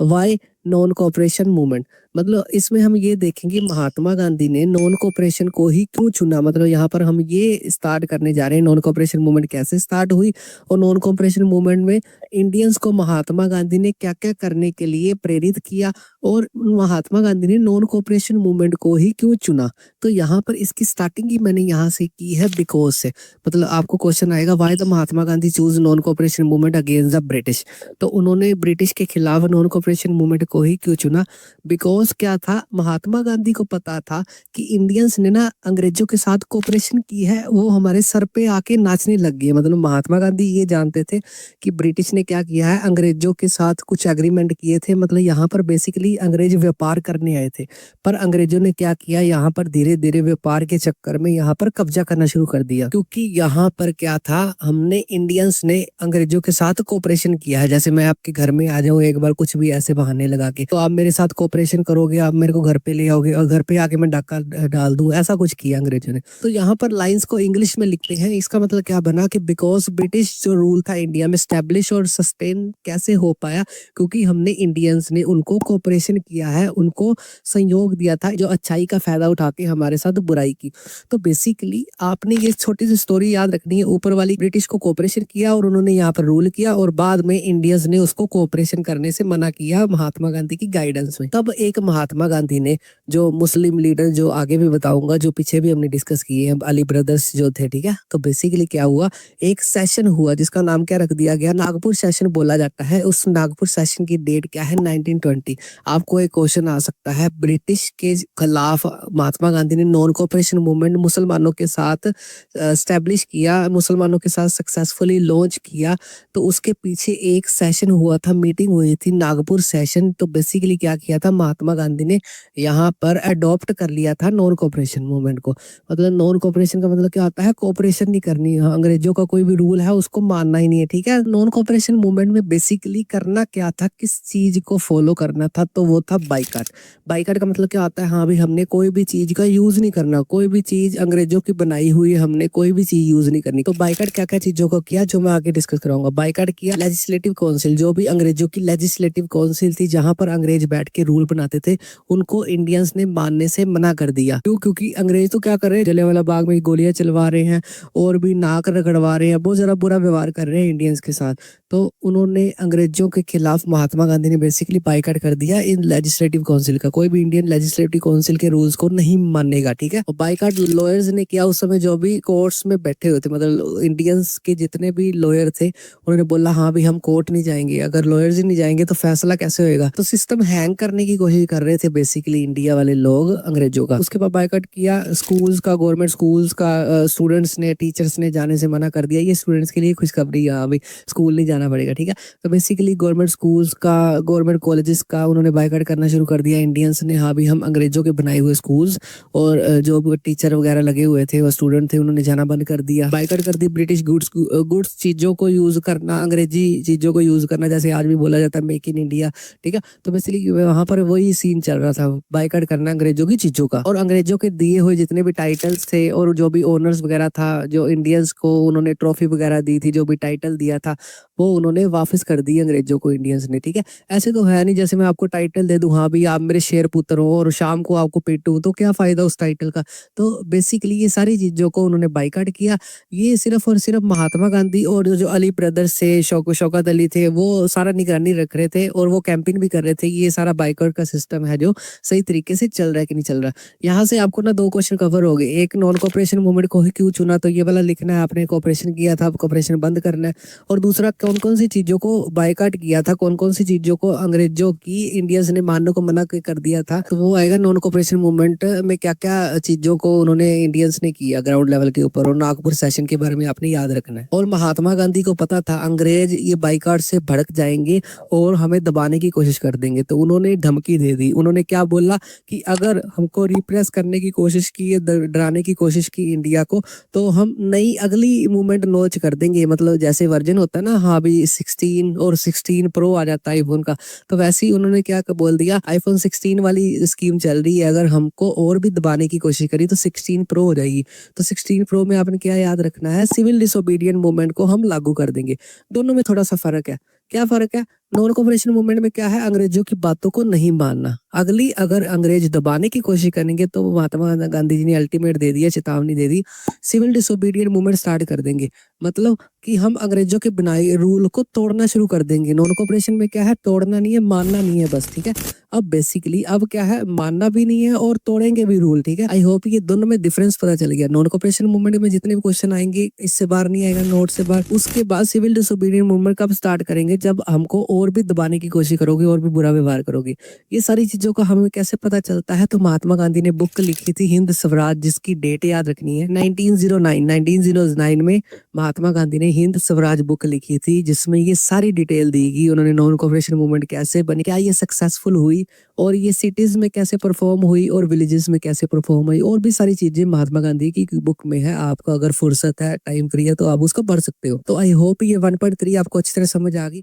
Why non cooperation movement. मतलब इसमें हम ये देखेंगे महात्मा गांधी ने नॉन कोऑपरेशन को ही क्यों चुना। मतलब यहाँ पर हम ये स्टार्ट करने जा रहे हैं नॉन कोऑपरेशन मूवमेंट कैसे स्टार्ट हुई और नॉन कोऑपरेशन मूवमेंट में इंडियंस को महात्मा गांधी ने क्या क्या करने के लिए प्रेरित किया और महात्मा गांधी ने नॉन कोऑपरेशन मूवमेंट को ही क्यों चुना। तो यहाँ पर इसकी स्टार्टिंग ही मैंने यहाँ से की है बिकॉज से। मतलब आपको क्वेश्चन आएगा why the Mahatma Gandhi choose non cooperation movement against the British. तो उन्होंने ब्रिटिश के खिलाफ नॉन कोऑपरेशन मूवमेंट को ही क्यों चुना। बिकॉज क्या था, महात्मा गांधी को पता था कि इंडियंस ने ना अंग्रेजों के साथ कोऑपरेशन की है, वो हमारे सर पे आके नाचने लग गए। मतलब महात्मा गांधी ये जानते थे कि ब्रिटिश ने क्या किया है, अंग्रेजों के साथ कुछ एग्रीमेंट किए थे। मतलब यहाँ पर बेसिकली अंग्रेज व्यापार करने आए थे, पर अंग्रेजों ने क्या किया, यहाँ पर धीरे धीरे व्यापार के चक्कर में यहाँ पर कब्जा करना शुरू कर दिया। क्योंकि यहाँ पर क्या था, हमने इंडियंस ने अंग्रेजों के साथ कोऑपरेशन किया है। जैसे मैं आपके घर में आ जाऊं एक बार कुछ भी ऐसे बहाने लगा के, तो आप मेरे साथ कोऑपरेशन करोगे, आप मेरे को घर पे ले आओगे और घर पे आके मैं डाका डाल दूं, ऐसा कुछ किया अंग्रेजों ने। तो यहाँ पर लाइंस को इंग्लिश में लिखते हैं, इसका मतलब क्या बना कि बिकॉज ब्रिटिश जो रूल था इंडिया में स्टैब्लिश और सस्टेन कैसे हो पाया, क्योंकि हमने इंडियंस ने उनको कोऑपरेशन किया है, उनको संयोग दिया था जो अच्छाई का फायदा उठा के हमारे साथ बुराई की। तो बेसिकली आपने ये छोटी सी स्टोरी याद रखनी है। ऊपर वाली ब्रिटिश को कोऑपरेशन किया और उन्होंने यहाँ पर रूल किया और बाद में इंडियंस ने उसको कोऑपरेशन करने से मना किया महात्मा गांधी की गाइडेंस में। तब एक महात्मा गांधी ने, जो मुस्लिम लीडर जो आगे भी बताऊंगा, जो पीछे भी हमने डिस्कस किए हैं, अली ब्रदर्स जो थे, ठीक है। तो बेसिकली क्या हुआ, एक सेशन हुआ जिसका नाम क्या रख दिया गया, नागपुर सेशन बोला जाता है। उस नागपुर सेशन की डेट क्या है, 1920। आपको एक क्वेश्चन आ सकता है, ब्रिटिश के खिलाफ महात्मा गांधी ने नॉन कोऑपरेशन मूवमेंट मुसलमानों के साथ स्टैब्लिश किया, मुसलमानों के साथ सक्सेसफुली लॉन्च किया। तो उसके पीछे एक सेशन हुआ था, मीटिंग हुई थी, नागपुर सेशन। तो बेसिकली क्या किया था, महात्मा गांधी ने यहाँ पर अडॉप्ट कर लिया था नॉन कोऑपरेशन मूवमेंट को। मतलब नॉन कोऑपरेशन का मतलब क्या होता है, कोऑपरेशन नहीं करनी, अंग्रेजों का कोई भी रूल है उसको मानना ही नहीं है, ठीक है। नॉन कोऑपरेशन मूवमेंट में बेसिकली करना क्या था, किस चीज को फॉलो करना था, तो वो था बाइकाट। बाइकाट का मतलब क्या होता है, हाँ भी हमने कोई भी चीज का यूज नहीं करना, कोई भी चीज अंग्रेजों की बनाई हुई हमने कोई भी चीज यूज नहीं करनी। तो बाइकाट क्या क्या चीजों को किया, जो मैं आगे डिस्कस कराऊंगा। बाइकाट किया लेजिस्लेटिव काउंसिल, जो भी अंग्रेजों की लेजिस्लेटिव काउंसिल थी जहां पर अंग्रेज बैठ के रूल बनाते थे, उनको इंडियंस ने मानने से मना कर दिया। क्यों? क्योंकि अंग्रेज तो क्या कर रहे हैं, जलियांवाला बाग में गोलियां चलवा रहे हैं और भी नाक रगड़वा रहे हैं, बहुत ज्यादा बुरा व्यवहार कर रहे हैं इंडियंस के साथ। तो उन्होंने अंग्रेजों के खिलाफ महात्मा गांधी ने बेसिकली बाइकाट कर दिया इन लेजिस्लेटिव काउंसिल का। कोई भी इंडियन लेजिस्लेटिव काउंसिल के रूल्स को नहीं मानेगा, ठीक है। और बाइकाट लॉयर्स ने किया, उस समय जो भी कोर्ट्स में बैठे हुए थे, मतलब इंडियंस के जितने भी लॉयर थे, उन्होंने बोला हाँ भी हम कोर्ट नहीं जाएंगे, अगर लॉयर्स ही नहीं जाएंगे तो फैसला कैसे होएगा। तो सिस्टम हैंग करने की कोशिश कर रहे थे बेसिकली इंडिया वाले लोग अंग्रेजों का। उसके बाद बाइकाट किया स्कूल्स का, गवर्नमेंट स्कूल्स का, स्टूडेंट्स ने, टीचर्स ने जाने से मना कर दिया। ये स्टूडेंट्स के लिए खुशखबरी, हाँ भाई स्कूल नहीं जाना पड़ेगा, ठीक है। तो बेसिकली गवर्नमेंट स्कूल्स का, गवर्नमेंट कॉलेजेस का उन्होंने बाइकाट करना शुरू कर दिया इंडियंस ने। हाँ भी हम अंग्रेजों के बनाए हुए स्कूल्स और जो टीचर वगैरह लगे हुए थे और स्टूडेंट थे, उन्होंने जाना बंद कर दिया। बाइकाट कर दी ब्रिटिश गुड्स चीजों को यूज करना, अंग्रेजी चीजों को यूज करना, जैसे आज भी बोला जाता है मेक इन इंडिया, ठीक है। तो बेसिकली वहां पर वही सीन चल रहा था, बाइकाट करना अंग्रेजों की चीजों का। और अंग्रेजों के दिए हुए जितने भी टाइटल्स थे और जो भी ओनर्स वगैरह था, जो इंडियंस को उन्होंने ट्रॉफी वगैरह दी थी, जो भी टाइटल दिया था, वो उन्होंने वापस कर दी अंग्रेजों को इंडियंस ने, ठीक है। ऐसे तो है नहीं जैसे मैं आपको टाइटल दे दूं, हाँ भी आप मेरे शेर पुत्र हो और शाम को आपको पीटूं, तो क्या फायदा उस टाइटल का। तो बेसिकली ये सारी चीजों को उन्होंने बाइकाट किया। ये सिर्फ और सिर्फ महात्मा गांधी और जो अली ब्रदर्स थे, शौकत अली थे, वो सारा निगरानी रख रहे थे और वो कैंपेन भी कर रहे थे। ये सारा बाइकाट का सिस्टम है जो सही तरीके से चल रहा है कि नहीं चल रहा। यहाँ से आपको ना 2 क्वेश्चन कवर हो गए। एक, नॉन कोऑपरेशन मूवमेंट को ही क्यों चुना, तो ये वाला लिखना है, आपने कोऑपरेशन किया था, अब कोऑपरेशन बंद करना है। और दूसरा, कौन कौन सी चीजों को बाइकाट किया था, कौन कौन सी चीजों को अंग्रेजों की इंडियंस ने मानने को मना कर दिया था, तो वो आएगा नॉन कोऑपरेशन मूवमेंट में क्या क्या चीजों को उन्होंने इंडियंस ने किया ग्राउंड लेवल के ऊपर। और नागपुर सेशन के बारे में आपने याद रखना है। और महात्मा गांधी को पता था अंग्रेज ये बाइकाट से भड़क जाएंगे और हमें दबाने की कोशिश कर देंगे, तो उन्होंने धमकी दे दी। उन्होंने क्या बोला कि अगर हमको रिप्रेस करने की कोशिश की, डराने की कोशिश की इंडिया को, तो हम नई अगली मूवमेंट लॉन्च कर देंगे। मतलब जैसे वर्जन होता है ना, हाँ भी 16 और 16 प्रो आ जाता है आईफोन का, तो वैसे ही उन्होंने क्या बोल दिया, आईफोन 16 वाली स्कीम चल रही है, अगर हमको और भी दबाने की कोशिश करी तो 16 प्रो हो जाएगी। तो 16 प्रो में आपने क्या याद रखना है, सिविल डिसोबीडियंट मूवमेंट को हम लागू कर देंगे। दोनों में थोड़ा सा फर्क है। क्या फर्क है? नॉन कोऑपरेशन मूवमेंट में क्या है, अंग्रेजों की बातों को नहीं मानना। अगली अगर अंग्रेज दबाने की कोशिश करेंगे तो महात्मा गांधी जी ने अल्टीमेट दे दिया, चेतावनी दे दी, सिविल डिसोबीडिएंट मूवमेंट स्टार्ट कर देंगे। मतलब कि हम अंग्रेजों के बनाए रूल को तोड़ना शुरू कर देंगे। नॉन कोऑपरेशन में क्या है, तोड़ना नहीं है, मानना नहीं है बस, ठीक है। अब बेसिकली अब क्या है, मानना भी नहीं है और तोड़ेंगे भी रूल, ठीक है। आई होप ये दोनों में डिफरेंस पता चल गया। नॉन कोऑपरेशन मूवमेंट में जितने भी क्वेश्चन आएंगे इससे बाहर नहीं आएगा, नोट से बाहर। उसके बाद सिविल डिसोबीडिएंट मूवमेंट कब स्टार्ट करेंगे, जब हमको और भी दबाने की कोशिश करोगे और भी बुरा व्यवहार करोगे। ये सारी चीजों का हमें कैसे पता चलता है, तो महात्मा गांधी ने बुक लिखी थी हिंद स्वराज, जिसकी डेट याद रखनी है 1909 में महात्मा गांधी ने हिंद स्वराज बुक लिखी थी, जिसमें ये सारी डिटेल दी गई। उन्होंने नॉन कोऑपरेशन मूवमेंट कैसे बनी, क्या ये सक्सेसफुल हुई, और ये सिटीज में कैसे परफॉर्म हुई और विलेजेस में कैसे परफॉर्म हुई, और भी सारी चीजें महात्मा गांधी की बुक में है। आपको अगर फुर्सत है, टाइम फ्री है, तो आप उसको पढ़ सकते हो। तो आई होप ये 1.3 आपको अच्छी तरह समझ आ गई।